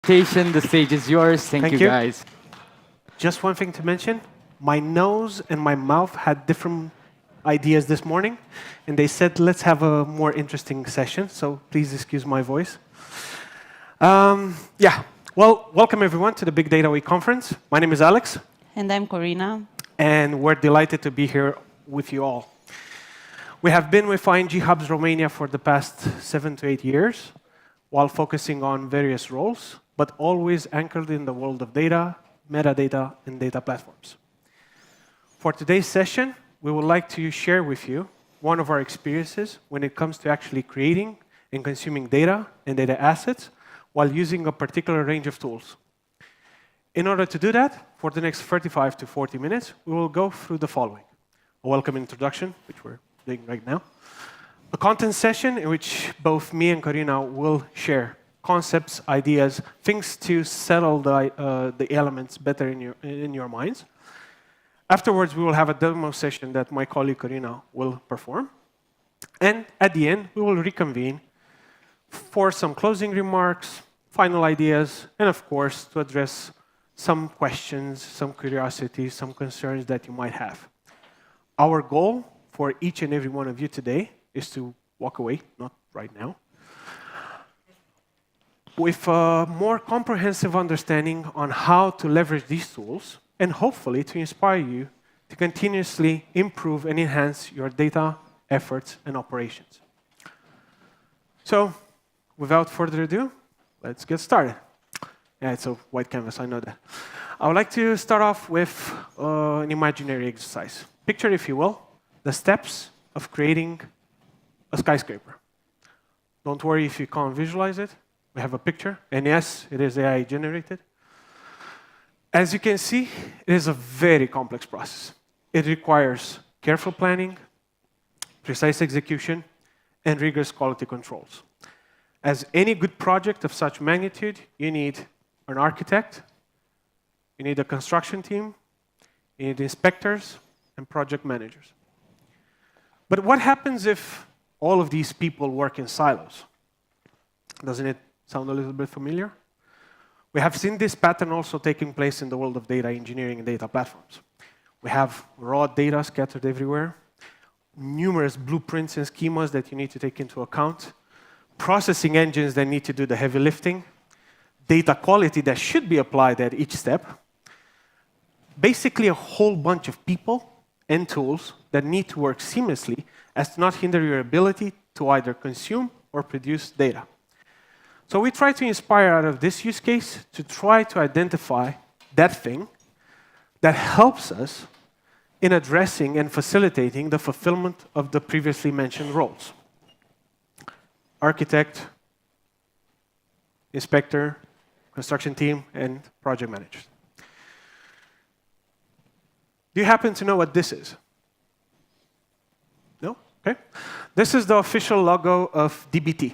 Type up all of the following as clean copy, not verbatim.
presentation. The stage is yours. Thank you, guys. Just one thing to mention. My nose and my mouth had different ideas this morning, and they said, let's have a more interesting session, so please excuse my voice. Well, welcome everyone to the Big Data Week conference. My name is Alex. And I'm Corina. And we're delighted to be here with you all. We have been with ING Hubs Romania for the past 7 to 8 years, while focusing on various roles, but always anchored in the world of data, metadata, and data platforms. For today's session, we would like to share with you one of our experiences when it comes to actually creating and consuming data and data assets while using a particular range of tools. In order to do that, for the next 35 to 40 minutes, we will go through the following. A welcome introduction, which we're doing right now. A content session in which both me and Corina will share concepts, ideas, things to settle the elements better in your minds. Afterwards, we will have a demo session that my colleague Corina will perform. And at the end, we will reconvene for some closing remarks, final ideas, and of course, to address some questions, some curiosities, some concerns that you might have. Our goal for each and every one of you today is to walk away, not right now, with a more comprehensive understanding on how to leverage these tools and hopefully to inspire you to continuously improve and enhance your data efforts and operations. So, without further ado, let's get started. Yeah, it's a white canvas, I know that. I would like to start off with an imaginary exercise. Picture, if you will, the steps of creating a skyscraper. Don't worry if you can't visualize it. We have a picture, and yes, it is AI generated. As you can see, it is a very complex process. It requires careful planning, precise execution, and rigorous quality controls. As any good project of such magnitude, you need an architect, you need a construction team, you need inspectors, and project managers. But what happens if all of these people work in silos? Doesn't it sound a little bit familiar? We have seen this pattern also taking place in the world of data engineering and data platforms. We have raw data scattered everywhere, numerous blueprints and schemas that you need to take into account, processing engines that need to do the heavy lifting, data quality that should be applied at each step, basically a whole bunch of people and tools that need to work seamlessly as to not hinder your ability to either consume or produce data. So we try to inspire out of this use case to try to identify that thing that helps us in addressing and facilitating the fulfillment of the previously mentioned roles. Architect, inspector, construction team, and project managers. Do you happen to know what this is? No? Okay. This is the official logo of DBT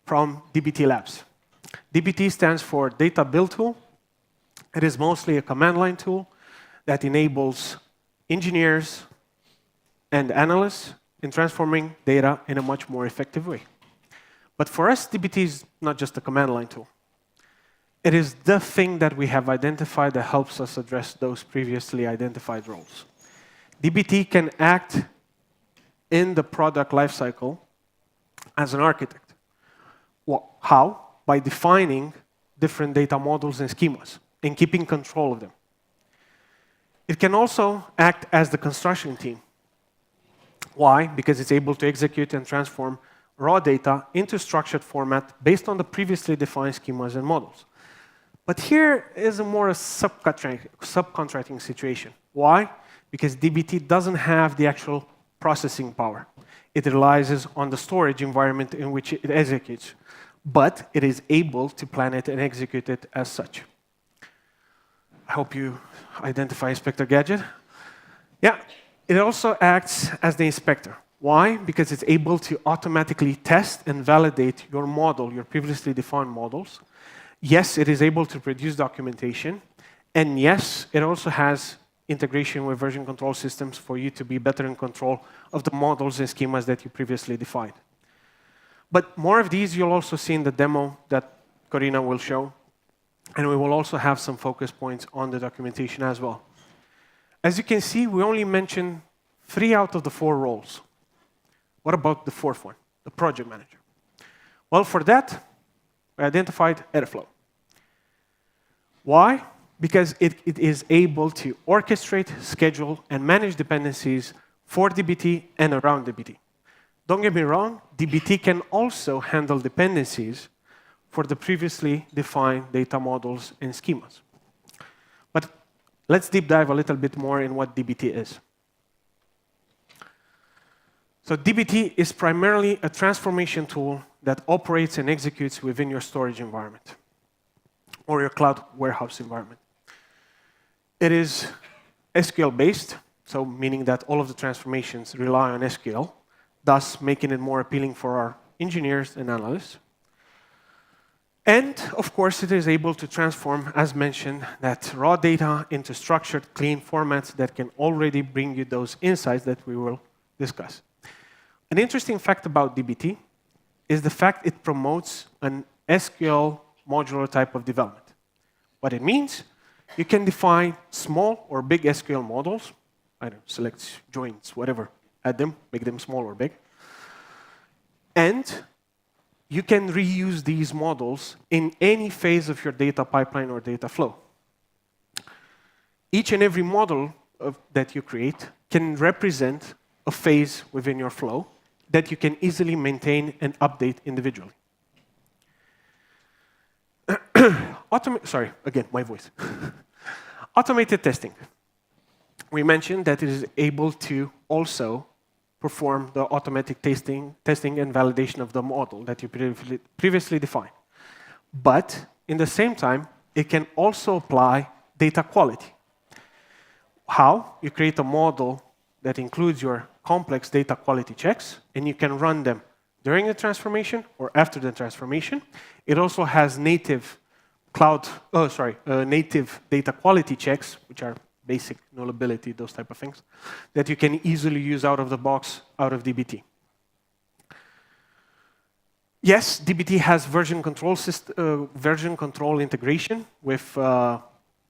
from DBT Labs. DBT stands for Data Build Tool. It is mostly a command line tool that enables engineers and analysts in transforming data in a much more effective way. But for us, DBT is not just a command line tool. It is the thing that we have identified that helps us address those previously identified roles. DBT can act in the product lifecycle as an architect. Well, how? By defining different data models and schemas and keeping control of them. It can also act as the construction team. Why? Because it's able to execute and transform raw data into structured format based on the previously defined schemas and models. But here is a more subcontracting situation. Why? Because DBT doesn't have the actual processing power. It relies on the storage environment in which it executes, but it is able to plan it and execute it as such. I hope you identify Inspector Gadget. Yeah, it also acts as the inspector. Why? Because it's able to automatically test and validate your model, your previously defined models. Yes, it is able to produce documentation. And yes, it also has integration with version control systems for you to be better in control of the models and schemas that you previously defined. But more of these you'll also see in the demo that Corina will show And we will also have some focus points on the documentation as well. As you can see, we only mentioned 3 out of the 4 roles. What about the 4th one, the project manager? Well, for that, we identified Airflow. Why? Because it is able to orchestrate, schedule, and manage dependencies for DBT and around DBT. Don't get me wrong, DBT can also handle dependencies for the previously defined data models and schemas. But let's deep dive a little bit more in what DBT is. So DBT is primarily a transformation tool that operates and executes within your storage environment or your cloud warehouse environment. It is SQL-based, so meaning that all of the transformations rely on SQL, thus making it more appealing for our engineers and analysts. And, of course, it is able to transform, as mentioned, that raw data into structured, clean formats that can already bring you those insights that we will discuss. An interesting fact about DBT is the fact it promotes an SQL modular type of development. What it means, you can define small or big SQL models. I don't know, select joins, whatever, add them, make them small or big. And you can reuse these models in any phase of your data pipeline or data flow. Each and every model that you create can represent a phase within your flow that you can easily maintain and update individually. Sorry, again, my voice. Automated testing. We mentioned that it is able to also perform the automatic testing and validation of the model that you previously defined. But in the same time, it can also apply data quality. How? You create a model that includes your complex data quality checks, and you can run them during the transformation or after the transformation. It also has native native data quality checks, which are basic nullability, those type of things, that you can easily use out of the box, out of DBT. Yes, DBT has version control integration with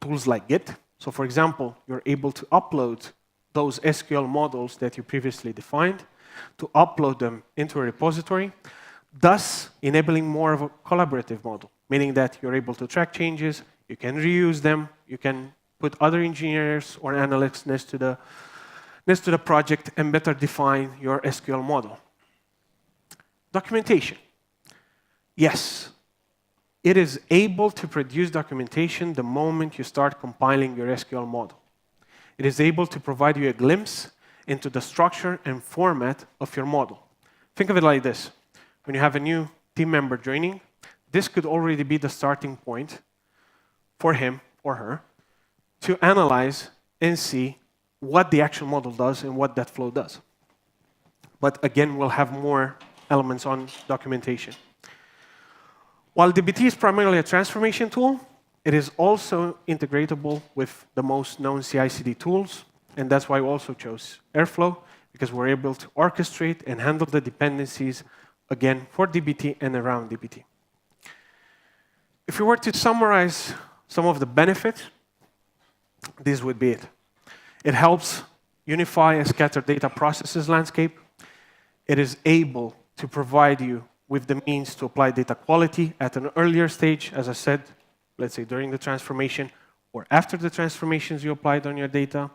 tools like Git. So for example, you're able to upload those SQL models that you previously defined, to upload them into a repository, thus enabling more of a collaborative model, meaning that you're able to track changes, you can reuse them, you can put other engineers or analysts next to the project and better define your SQL model. Documentation. Yes, it is able to produce documentation the moment you start compiling your SQL model. It is able to provide you a glimpse into the structure and format of your model. Think of it like this. When you have a new team member joining, this could already be the starting point for him or her to analyze and see what the actual model does and what that flow does. But again, we'll have more elements on documentation. While DBT is primarily a transformation tool, it is also integratable with the most known CI/CD tools, and that's why we also chose Airflow, because we're able to orchestrate and handle the dependencies, again, for DBT and around DBT. If we were to summarize some of the benefits, this would be it. It helps unify a scattered data processes landscape. It is able to provide you with the means to apply data quality at an earlier stage, as I said, let's say during the transformation or after the transformations you applied on your data.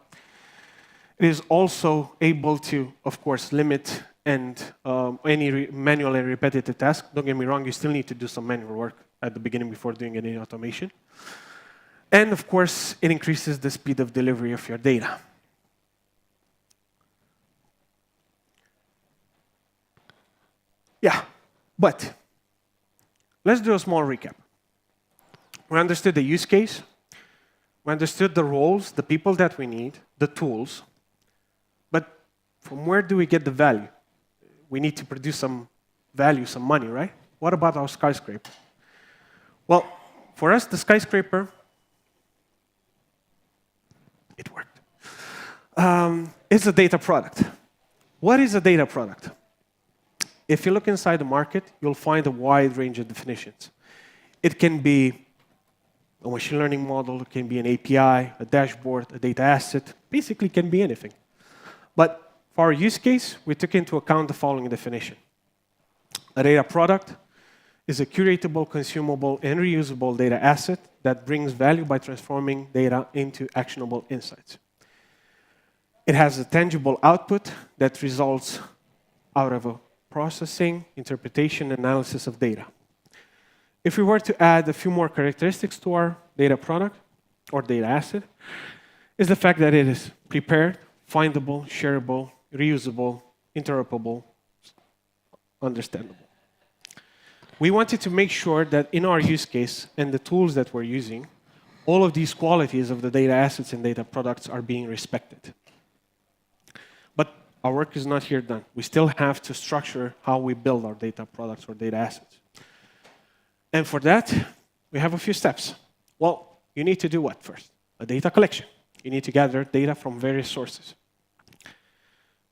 It is also able to, of course, limit any manual and repetitive tasks. Don't get me wrong, you still need to do some manual work at the beginning before doing any automation. And of course, it increases the speed of delivery of your data. Yeah, but let's do a small recap. We understood the use case. We understood the roles, the people that we need, the tools. But from where do we get the value? We need to produce some value, some money, right? What about our skyscraper? Well, for us, the skyscraper, it worked. It's a data product. What is a data product? If you look inside the market, you'll find a wide range of definitions. It can be a machine learning model, it can be an API, a dashboard, a data asset, basically can be anything. But for our use case, we took into account the following definition. A data product is a curatable, consumable, and reusable data asset that brings value by transforming data into actionable insights. It has a tangible output that results out of a processing, interpretation, and analysis of data. If we were to add a few more characteristics to our data product or data asset, is the fact that it is prepared, findable, shareable, reusable, interoperable, understandable. We wanted to make sure that in our use case and the tools that we're using, all of these qualities of the data assets and data products are being respected. But our work is not here done. We still have to structure how we build our data products or data assets. And for that, we have a few steps. Well, you need to do what first? A data collection. You need to gather data from various sources.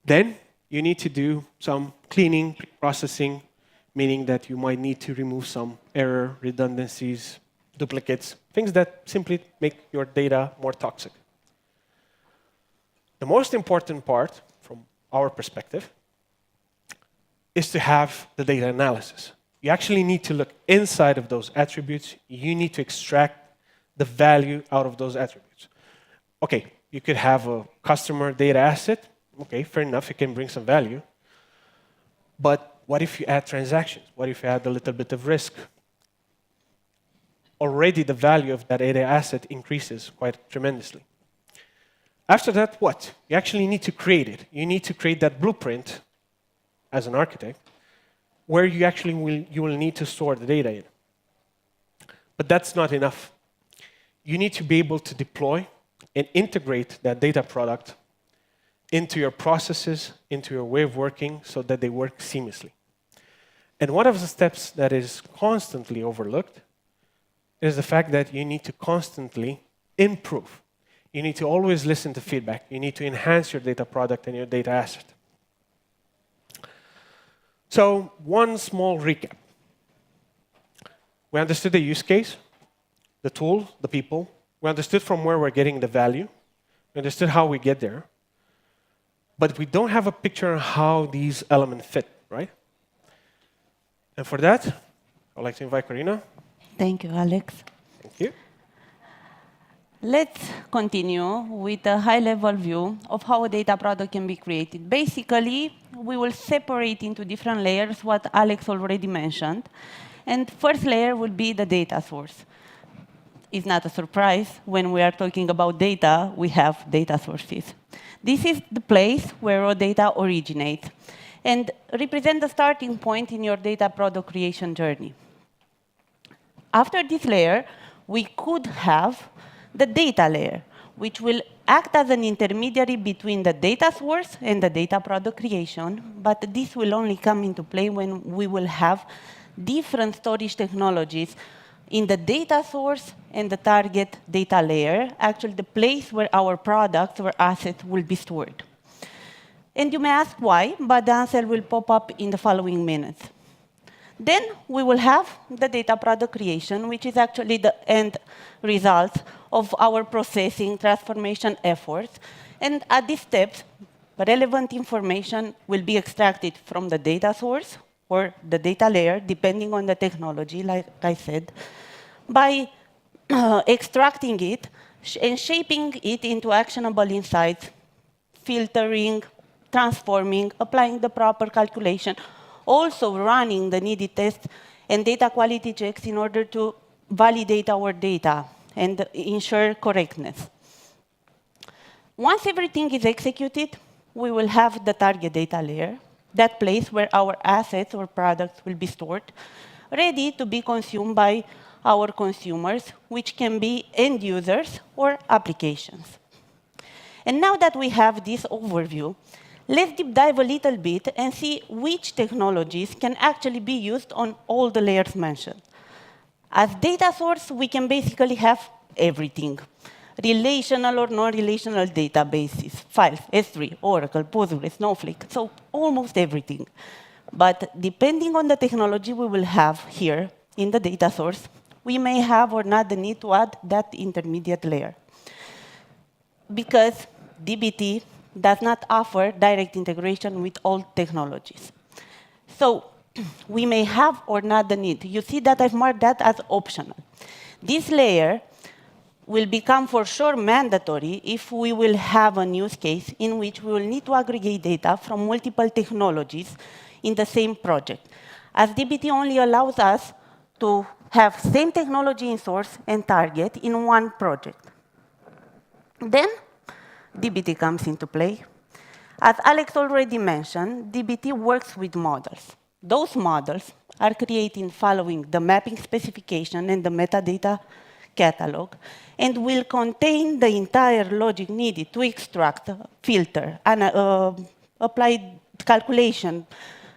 Then you need to do some cleaning, processing, meaning that you might need to remove some error, redundancies, duplicates, things that simply make your data more toxic. The most important part, from our perspective, is to have the data analysis. You actually need to look inside of those attributes. You need to extract the value out of those attributes. Okay, you could have a customer data asset. Okay, fair enough, it can bring some value. But what if you add transactions? What if you add a little bit of risk? Already the value of that data asset increases quite tremendously. After that, what? You actually need to create it. You need to create that blueprint as an architect where you actually will need to store the data in. But that's not enough. You need to be able to deploy and integrate that data product into your processes, into your way of working, so that they work seamlessly. And one of the steps that is constantly overlooked is the fact that you need to constantly improve. You need to always listen to feedback. You need to enhance your data product and your data asset. So one small recap. We understood the use case, the tool, the people. We understood from where we're getting the value. We understood how we get there. But we don't have a picture of how these elements fit, right? And for that, I'd like to invite Corina. Thank you, Alex. Thank you. Let's continue with a high-level view of how a data product can be created. Basically, we will separate into different layers what Alex already mentioned. And first layer will be the data source. It's not a surprise. When we are talking about data, we have data sources. This is the place where raw data originates and represent the starting point in your data product creation journey. After this layer, we could have the data layer, which will act as an intermediary between the data source and the data product creation, but this will only come into play when we will have different storage technologies in the data source and the target data layer, actually the place where our products or assets will be stored. And you may ask why, but the answer will pop up in the following minutes. Then we will have the data product creation, which is actually the end result of our processing transformation efforts. And at these steps, relevant information will be extracted from the data source or the data layer, depending on the technology, like I said, by extracting it and shaping it into actionable insights, filtering, transforming, applying the proper calculation, also running the needed tests and data quality checks in order to validate our data and ensure correctness. Once everything is executed, we will have the target data layer, that place where our assets or products will be stored, ready to be consumed by our consumers, which can be end users or applications. And now that we have this overview, let's deep dive a little bit and see which technologies can actually be used on all the layers mentioned. As data source, we can basically have everything. Relational or non-relational databases, files, S3, Oracle, Postgres, Snowflake, so almost everything. But depending on the technology we will have here in the data source, we may have or not the need to add that intermediate layer. Because DBT does not offer direct integration with all technologies. So we may have or not the need. You see that I've marked that as optional. This layer will become for sure mandatory if we will have a use case in which we will need to aggregate data from multiple technologies in the same project, as DBT only allows us to have same technology in source and target in one project. Then DBT comes into play. As Alex already mentioned, DBT works with models. Those models are created following the mapping specification and the metadata catalog, and will contain the entire logic needed to extract, filter, and apply calculation,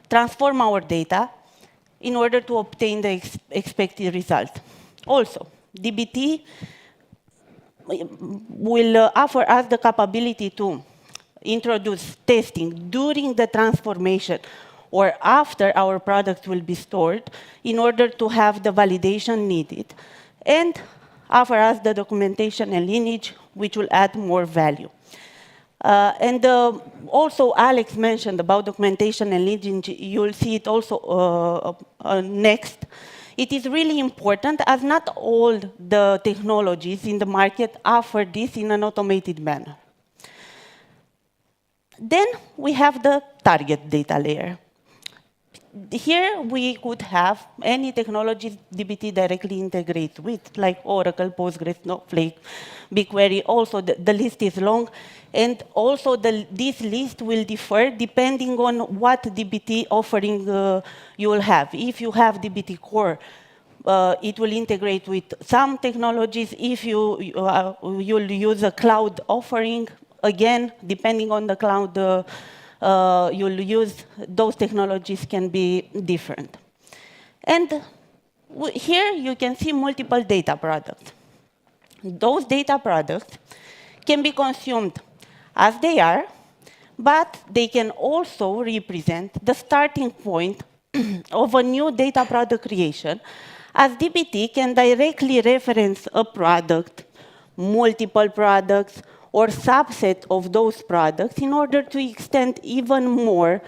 transform our data in order to obtain the expected result. Also, DBT will offer us the capability to introduce testing during the transformation or after our product will be stored in order to have the validation needed, and offer us the documentation and lineage, which will add more value. Also, Alex mentioned about documentation and lineage. You'll see it also next. It is really important, as not all the technologies in the market offer this in an automated manner. Then we have the target data layer. Here we could have any technology DBT directly integrates with, like Oracle, Postgres, Snowflake, BigQuery. Also, the list is long, and also this list will differ depending on what DBT offering you will have. If you have DBT Core, it will integrate with some technologies. If you'll use a cloud offering, again, depending on the cloud you'll use, those technologies can be different. And here you can see multiple data products. Those data products can be consumed as they are, but they can also represent the starting point of a new data product creation, as DBT can directly reference a product, multiple products, or subset of those products in order to extend even more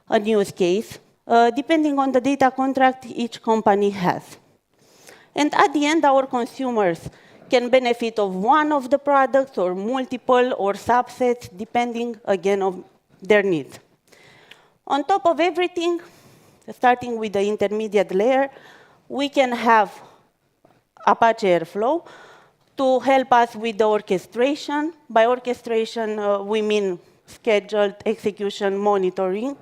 a use case, depending on the data contract each company has. And at the end, our consumers can benefit of one of the products or multiple or subsets, depending, again, on their needs. On top of everything, starting with the intermediate layer, we can have Apache Airflow to help us with the orchestration. By orchestration, we mean scheduled execution monitoring,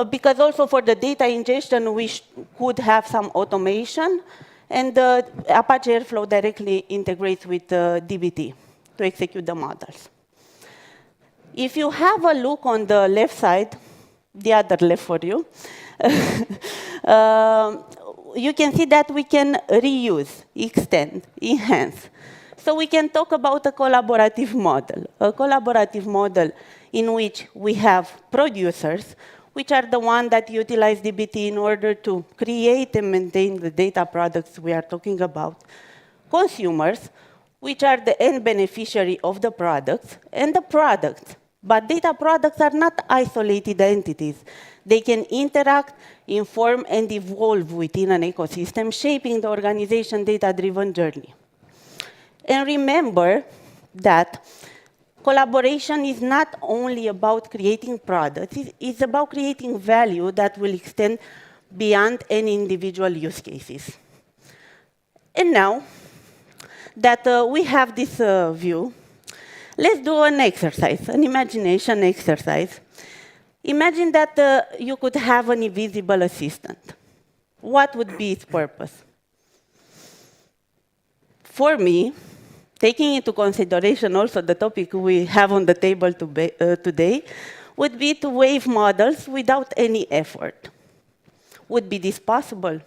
because also for the data ingestion, we could have some automation, and Apache Airflow directly integrates with DBT to execute the models. If you have a look on the left side, the other left for you, you can see that we can reuse, extend, enhance. So we can talk about a collaborative model in which we have producers, which are the ones that utilize DBT in order to create and maintain the data products we are talking about, consumers, which are the end beneficiary of the products, and the products. But data products are not isolated entities. They can interact, inform, and evolve within an ecosystem, shaping the organization data-driven journey. And remember that collaboration is not only about creating products, it's about creating value that will extend beyond any individual use cases. And now that we have this view, let's do an exercise, an imagination exercise. Imagine that you could have an invisible assistant. What would be its purpose? For me, taking into consideration also the topic we have on the table today, would be to wave models without any effort. Would be this possible?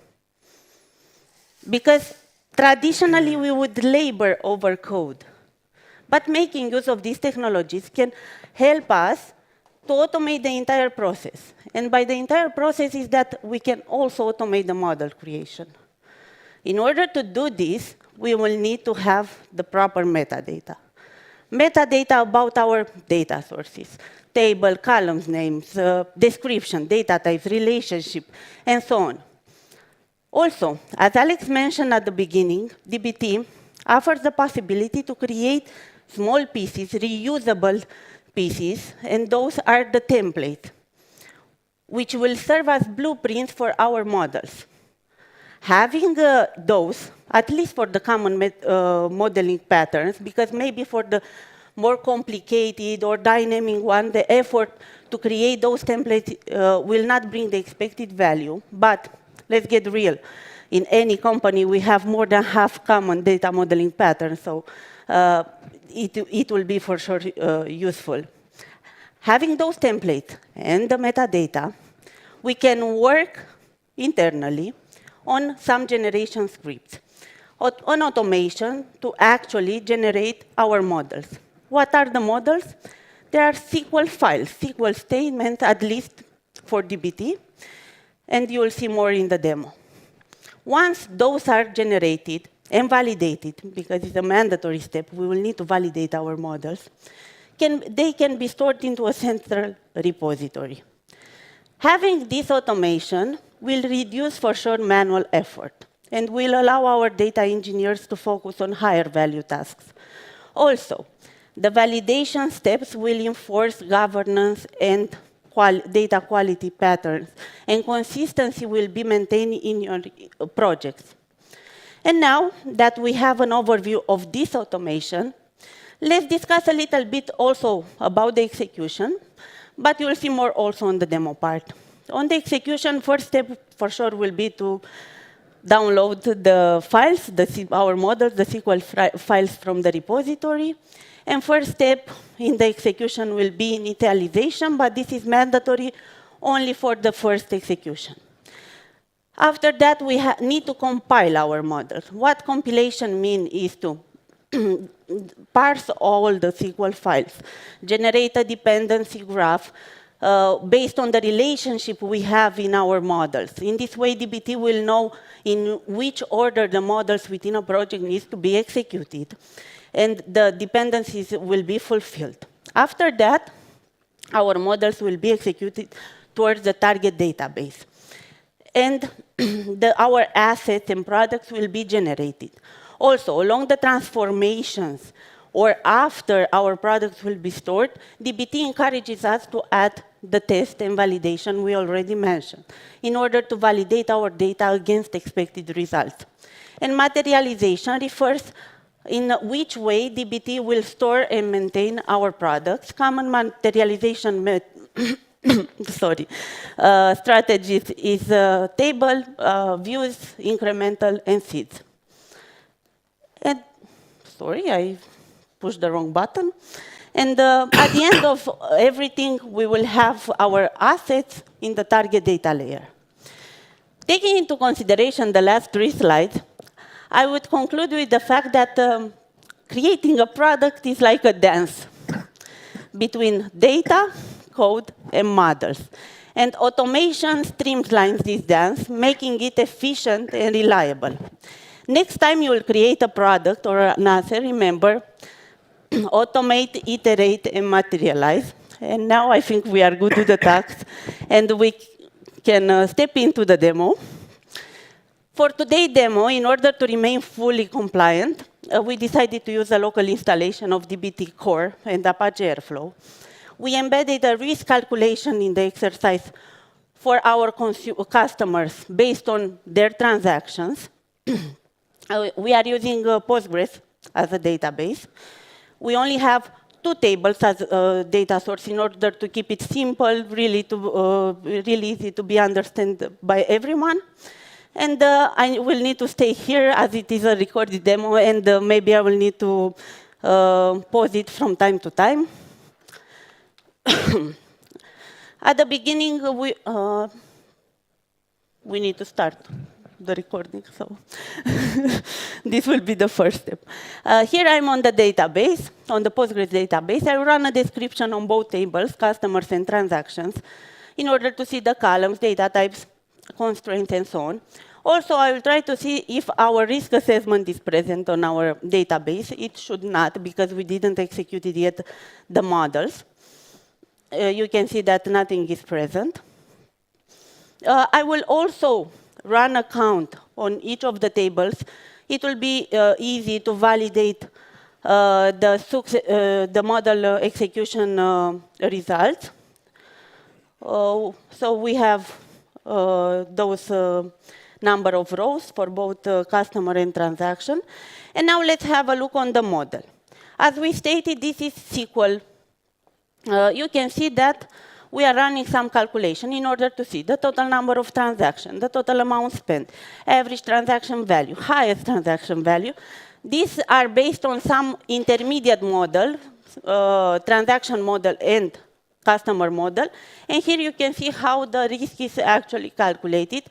Because traditionally, we would labor over code. But making use of these technologies can help us to automate the entire process. And by the entire process is that we can also automate the model creation. In order to do this, we will need to have the proper metadata. Metadata about our data sources, table, columns names, description, data types, relationship, and so on. Also, as Alex mentioned at the beginning, DBT offers the possibility to create small pieces, reusable pieces, and those are the templates, which will serve as blueprints for our models. Having those, at least for the common modeling patterns, because maybe for the more complicated or dynamic one, the effort to create those templates will not bring the expected value. But let's get real. In any company, we have more than half common data modeling patterns, so it will be for sure useful. Having those templates and the metadata, we can work internally on some generation scripts, on automation to actually generate our models. What are the models? There are SQL files, SQL statements, at least for DBT, and you will see more in the demo. Once those are generated and validated, because it's a mandatory step, we will need to validate our models, they can be stored into a central repository. Having this automation will reduce for sure manual effort and will allow our data engineers to focus on higher value tasks. Also, the validation steps will enforce governance and data quality patterns, and consistency will be maintained in your projects. And now that we have an overview of this automation, let's discuss a little bit also about the execution, but you'll see more also on the demo part. On the execution, first step for sure will be to download the files, our models, the SQL files from the repository. And first step in the execution will be initialization, but this is mandatory only for the first execution. After that, we need to compile our models. What compilation means is to parse all the SQL files, generate a dependency graph based on the relationship we have in our models. In this way, DBT will know in which order the models within a project needs to be executed, and the dependencies will be fulfilled. After that, our models will be executed towards the target database. And our assets and products will be generated. Also, along the transformations or after our products will be stored, DBT encourages us to add the test and validation we already mentioned in order to validate our data against expected results. And materialization refers in which way DBT will store and maintain our products. Common materialization strategies is table, views, incremental, and seeds. And sorry, I pushed the wrong button. And at the end of everything, we will have our assets in the target data layer. Taking into consideration the last 3 slides, I would conclude with the fact that creating a product is like a dance between data, code, and models. And automation streamlines this dance, making it efficient and reliable. Next time you will create a product or an asset, remember, automate, iterate, and materialize. And now I think we are good to the task, and we can step into the demo. For today's demo, in order to remain fully compliant, we decided to use a local installation of DBT Core and Apache Airflow. We embedded a risk calculation in the exercise for our customers based on their transactions. We are using Postgres as a database. We only have 2 tables as a data source in order to keep it simple, really easy to be understood by everyone. And I will need to stay here as it is a recorded demo, and maybe I will need to pause it from time to time. At the beginning, we need to start the recording, so this will be the first step. Here I'm on the database, on the Postgres database. I run a description on both tables, customers and transactions, in order to see the columns, data types, constraints, and so on. Also, I will try to see if our risk assessment is present on our database. It should not, because we didn't execute it yet, the models. You can see that nothing is present. I will also run a count on each of the tables. It will be easy to validate the model execution results. So we have those number of rows for both customer and transaction. And now let's have a look on the model. As we stated, this is SQL. You can see that we are running some calculation in order to see the total number of transactions, the total amount spent, average transaction value, highest transaction value. These are based on some intermediate model, transaction model and customer model. And here you can see how the risk is actually calculated.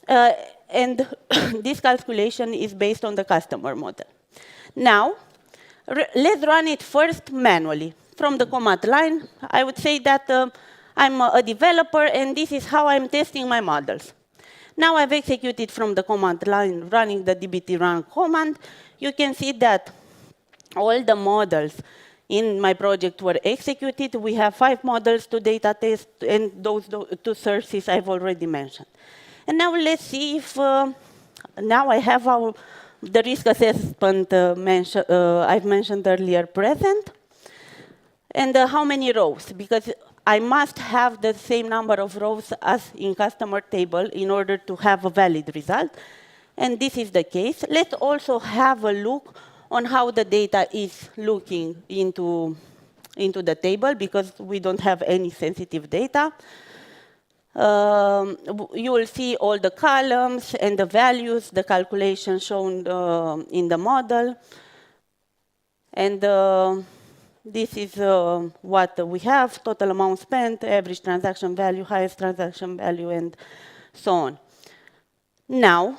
And this calculation is based on the customer model. Now, let's run it first manually. From the command line, I would say that I'm a developer, and this is how I'm testing my models. Now I've executed from the command line running the dbt run command. You can see that all the models in my project were executed. We have 5 models to data test, and those 2 sources I've already mentioned. And now let's see if now I have the risk assessment I've mentioned earlier present. And how many rows? Because I must have the same number of rows as in customer table in order to have a valid result. And this is the case. Let's also have a look on how the data is looking into the table, because we don't have any sensitive data. You will see all the columns and the values, the calculation shown in the model. And this is what we have: total amount spent, average transaction value, highest transaction value, and so on. Now,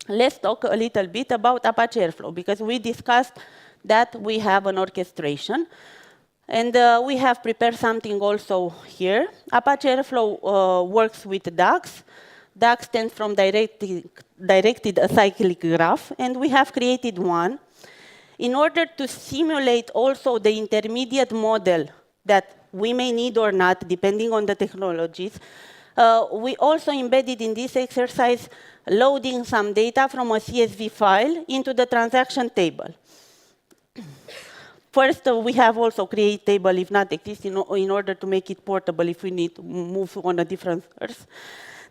let's talk a little bit about Apache Airflow, because we discussed that we have an orchestration. And we have prepared something also here. Apache Airflow works with DAGs. DAG stands from Directed Acyclic Graph, and we have created one in order to simulate also the intermediate model that we may need or not, depending on the technologies. We also embedded in this exercise loading some data from a CSV file into the transaction table. First, we have also create table if not exists in order to make it portable if we need to move on a different source.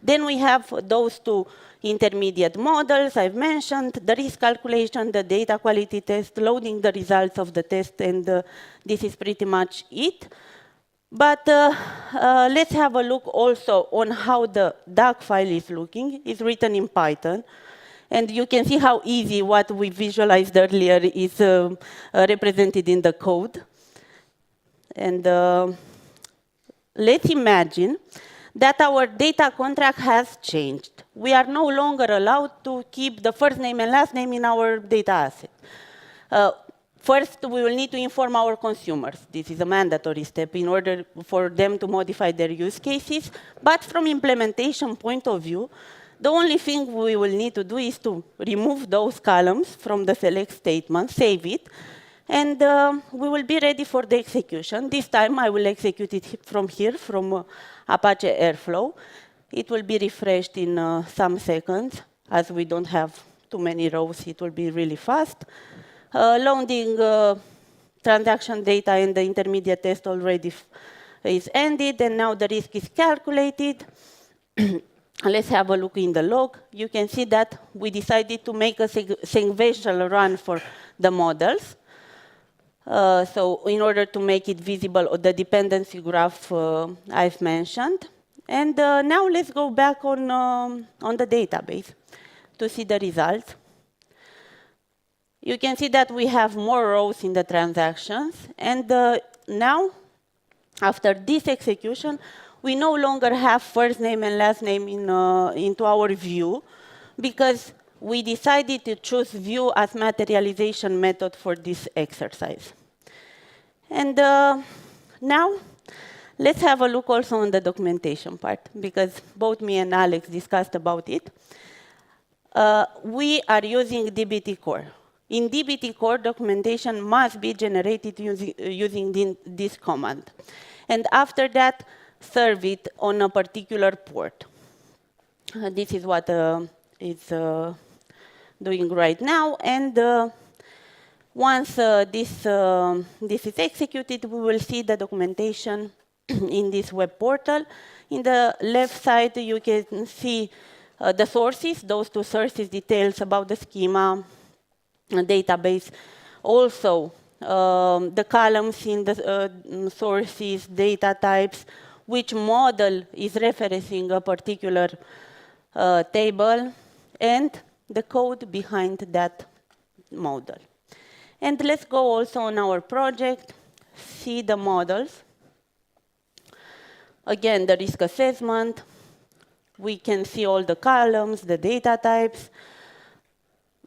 Then we have those 2 intermediate models I've mentioned, the risk calculation, the data quality test, loading the results of the test, and this is pretty much it. But let's have a look also on how the DAG file is looking. It's written in Python. And you can see how easy what we visualized earlier is represented in the code. And let's imagine that our data contract has changed. We are no longer allowed to keep the first name and last name in our data asset. First, we will need to inform our consumers. This is a mandatory step in order for them to modify their use cases. But from implementation point of view, the only thing we will need to do is to remove those columns from the select statement, save it, and we will be ready for the execution. This time, I will execute it from here, from Apache Airflow. It will be refreshed in some seconds. As we don't have too many rows, it will be really fast. Loading transaction data and the intermediate test already is ended, and now the risk is calculated. Let's have a look in the log. You can see that we decided to make a sequential run for the models. So in order to make it visible, the dependency graph I've mentioned. And now let's go back on the database to see the results. You can see that we have more rows in the transactions. And now, after this execution, we no longer have first name and last name into our view, because we decided to choose view as materialization method for this exercise. And now, Let's have a look also on the documentation part, because both me and Alex discussed about it. We are using dbt core. In dbt core, documentation must be generated using this command. And after that, serve it on a particular port. This is what it's doing right now. And once this is executed, we will see the documentation in this web portal. In the left side, you can see the sources, those two sources, details about the schema, database. Also, the columns in the sources, data types, which model is referencing a particular table, and the code behind that model. And let's go also on our project, see the models. Again, the risk assessment. We can see all the columns, the data types,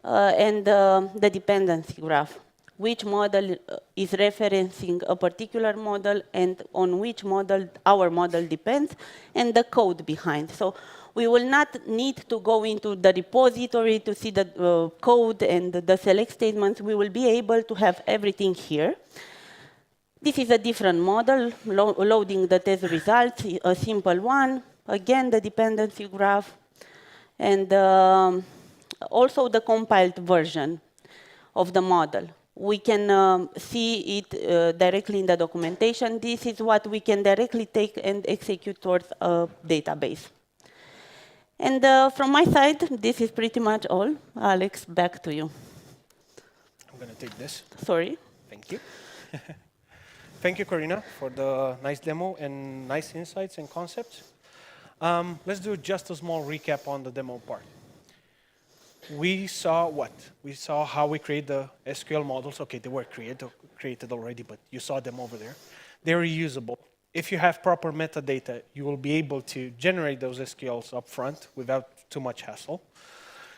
and the dependency graph. Which model is referencing a particular model and on which model our model depends, and the code behind. So we will not need to go into the repository to see the code and the select statements. We will be able to have everything here. This is a different model, loading the test results, a simple one. Again, the dependency graph, and also the compiled version of the model. We can see it directly in the documentation. This is what we can directly take and execute towards a database. And from my side, this is pretty much all. Alex, back to you. I'm going to take this. Sorry. Thank you. Thank you, Corina, for the nice demo and nice insights and concepts. Let's do just a small recap on the demo part. We saw what? We saw how we create the SQL models. OK, they were created already, but you saw them over there. They're reusable. If you have proper metadata, you will be able to generate those SQLs up front without too much hassle.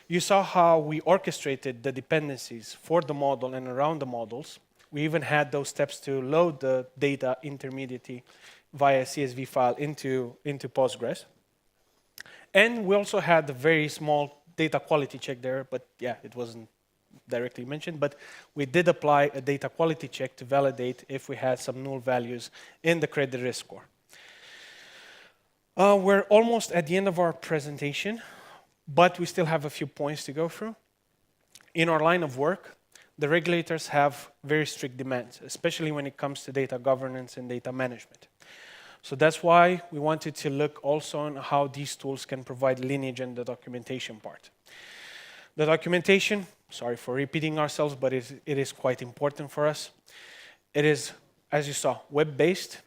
You saw how we orchestrated the dependencies for the model and around the models. We even had those steps to load the data intermediately via CSV file into Postgres. And we also had a very small data quality check there, but yeah, it wasn't directly mentioned. But we did apply a data quality check to validate if we had some null values in the credit risk score. We're almost at the end of our presentation, but we still have a few points to go through. In our line of work, the regulators have very strict demands, especially when it comes to data governance and data management. So that's why we wanted to look also on how these tools can provide lineage and the documentation part. The documentation, sorry for repeating ourselves, but it is quite important for us. It is, as you saw, web-based.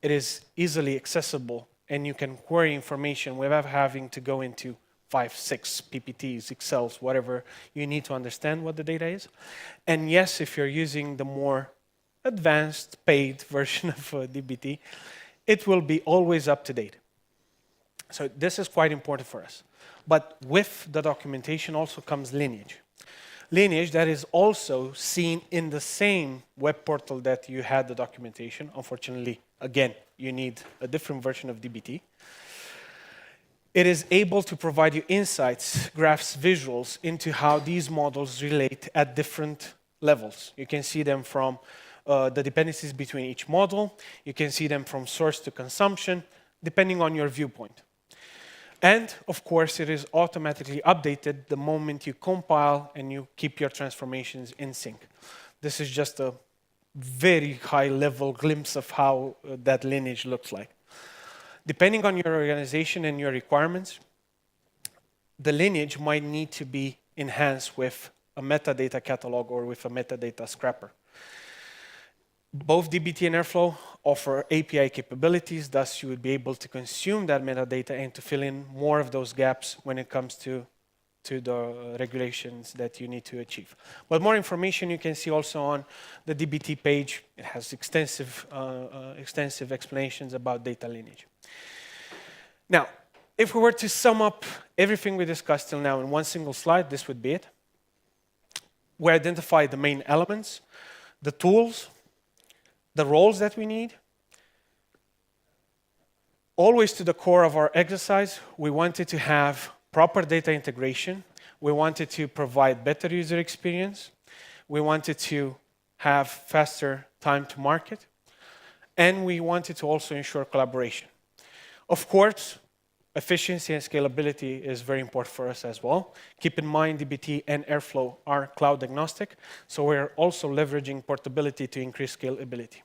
It is easily accessible, and you can query information without having to go into 5, 6 PPTs, Excels, whatever you need to understand what the data is. And yes, if you're using the more advanced paid version of DBT, it will be always up to date. So this is quite important for us. But with the documentation also comes lineage. Lineage that is also seen in the same web portal that you had the documentation. Unfortunately, again, you need a different version of DBT. It is able to provide you insights, graphs, visuals into how these models relate at different levels. You can see them from the dependencies between each model. You can see them from source to consumption, depending on your viewpoint. And, of course, it is automatically updated the moment you compile and you keep your transformations in sync. This is just a very high-level glimpse of how that lineage looks like. Depending on your organization and your requirements, the lineage might need to be enhanced with a metadata catalog or with a metadata scrapper. Both DBT and Airflow offer API capabilities, thus you would be able to consume that metadata and to fill in more of those gaps when it comes to the regulations that you need to achieve. But more information you can see also on the DBT page. It has extensive explanations about data lineage. Now, if we were to sum up everything we discussed till now in one single slide, this would be it. We identify the main elements, the tools, the roles that we need, Always to the core of our exercise, we wanted to have proper data integration. We wanted to provide better user experience. We wanted to have faster time to market. And we wanted to also ensure collaboration. Of course, efficiency and scalability is very important for us as well. Keep in mind, dbt and Airflow are cloud agnostic, so we're also leveraging portability to increase scalability.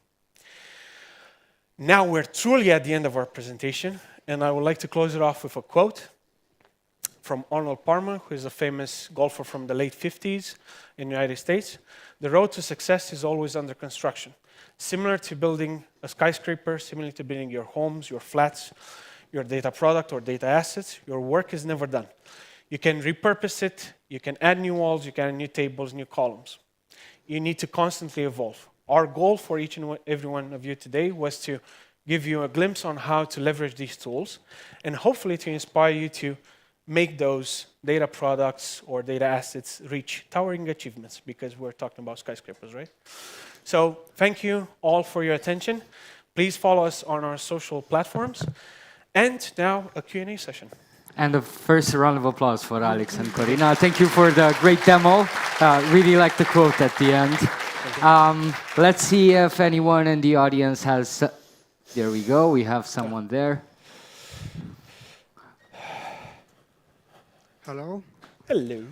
Now we're truly at the end of our presentation, and I would like to close it off with a quote from Arnold Palmer, who is a famous golfer from the late 50s in the United States. The road to success is always under construction. Similar to building a skyscraper, similar to building your homes, your flats, your data product or data assets, your work is never done. You can repurpose it, you can add new walls, you can add new tables, new columns. You need to constantly evolve. Our goal for each and every one of you today was to give you a glimpse on how to leverage these tools and hopefully to inspire you to make those data products or data assets reach towering achievements, because we're talking about skyscrapers, right? So thank you all for your attention. Please follow us on our social platforms. And now a Q&A session. And a first round of applause for Alex and Corina. Thank you for the great demo. Really like the quote at the end. Let's see if anyone in the audience has... There we go. We have someone there. Hello. Hello.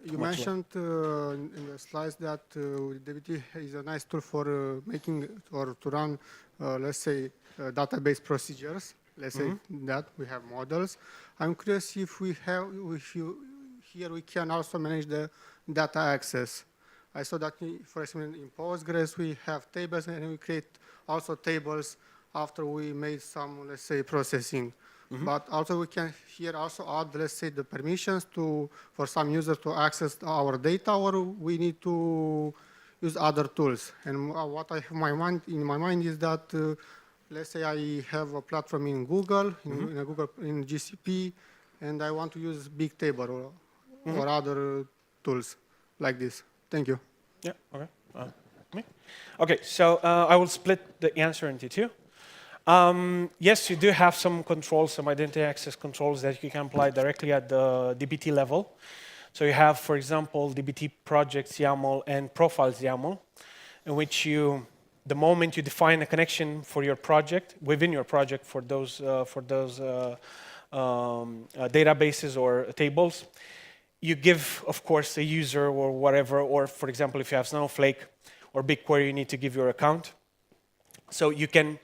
You mentioned in the slides that dbt is a nice tool for making or to run, let's say, database procedures. Let's say that we have models. I'm curious if here we can also manage the data access. I saw that, for example, in Postgres we have tables, and we create also tables after we made some, let's say, processing. But also we can here also add, let's say, the permissions for some users to access our data, or we need to use other tools. And what I have in my mind is that, let's say I have a platform in Google, in GCP, and I want to use Bigtable or other tools like this. Thank you. Yeah, okay. Me? Okay, so I will split the answer into two. Yes, you do have some controls, some identity access controls that you can apply directly at the dbt level. So you have, for example, dbt projects YAML and profiles YAML, in which the moment you define a connection for your project, within your project for those databases or tables, you give, of course, a user or whatever, or for example, if you have Snowflake or BigQuery, you need to give your account. So you can,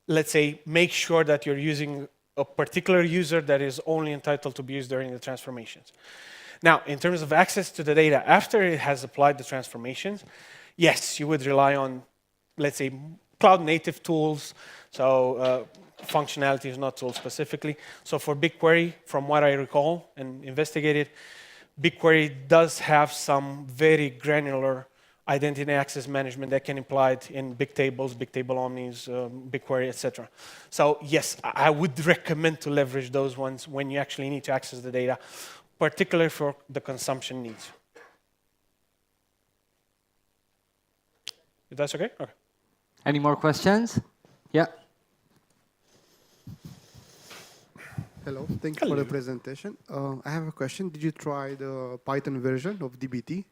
let's say, make sure that you're using a particular user that is only entitled to be used during the transformations. Now, in terms of access to the data after it has applied the transformations, yes, you would rely on, let's say, cloud-native tools, so functionality is not tool specifically. So for BigQuery, from what I recall and investigated, BigQuery does have some very granular identity access management that can be applied in big tables, Bigtable Omnis, BigQuery, etc. So yes, I would recommend to leverage those ones when you actually need to access the data, particularly for the consumption needs. If that's okay? Okay. Any more questions? Yeah. Hello, thank you for the presentation. I have a question. Did you try the Python version of dbt?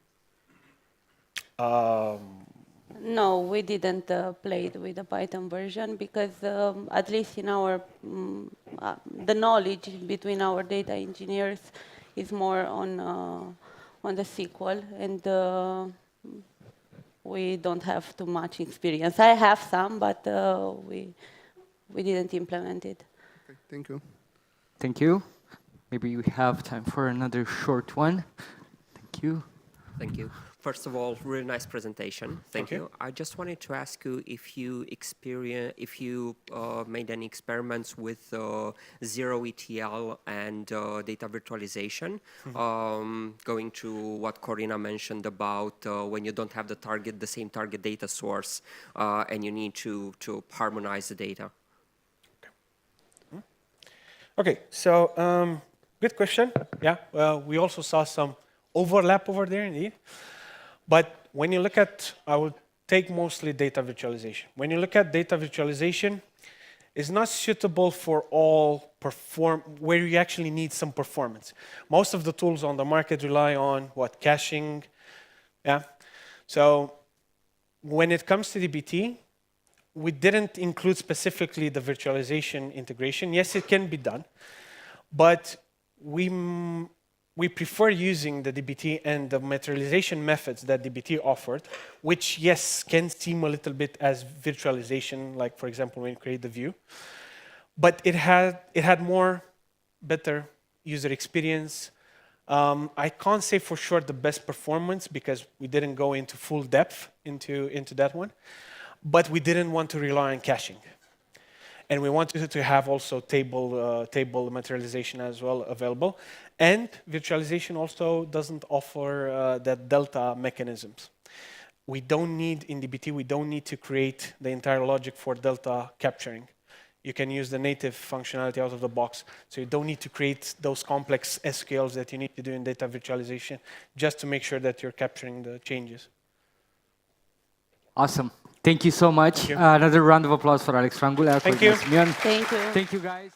No, we didn't play it with the Python version because at least in our, the knowledge between our data engineers is more on the SQL, and we don't have too much experience. I have some, but we didn't implement it. Okay, thank you. Thank you. Maybe we have time for another short one. Thank you. Thank you. First of all, really nice presentation. Thank you. I just wanted to ask you if you made any experiments with zero ETL and data virtualization, going to what Corina mentioned about when you don't have the same target data source, and you need to harmonize the data. Okay, so good question. Yeah, we also saw some overlap over there indeed. But when you look at, I would take mostly data virtualization. When you look at data virtualization, is not suitable for all where you actually need some performance. Most of the tools on the market rely on what? Caching. Yeah. So when it comes to DBT, we didn't include specifically the virtualization integration. Yes, it can be done, but we prefer using the DBT and the materialization methods that DBT offered, which, yes, can seem a little bit as virtualization, like, for example, when you create the view. But it had more better user experience. I can't say for sure the best performance because we didn't go into full depth into that one. But we didn't want to rely on caching. And we wanted to have also table materialization as well available. And virtualization also doesn't offer that delta mechanisms. We don't need, in DBT, we don't need to create the entire logic for delta capturing. You can use the native functionality out of the box. So you don't need to create those complex SQLs that you need to do in data virtualization just to make sure that you're capturing the changes. Awesome. Thank you so much. Another round of applause for Alex Frangulea Corina Simion. Thank you. Thank you, guys.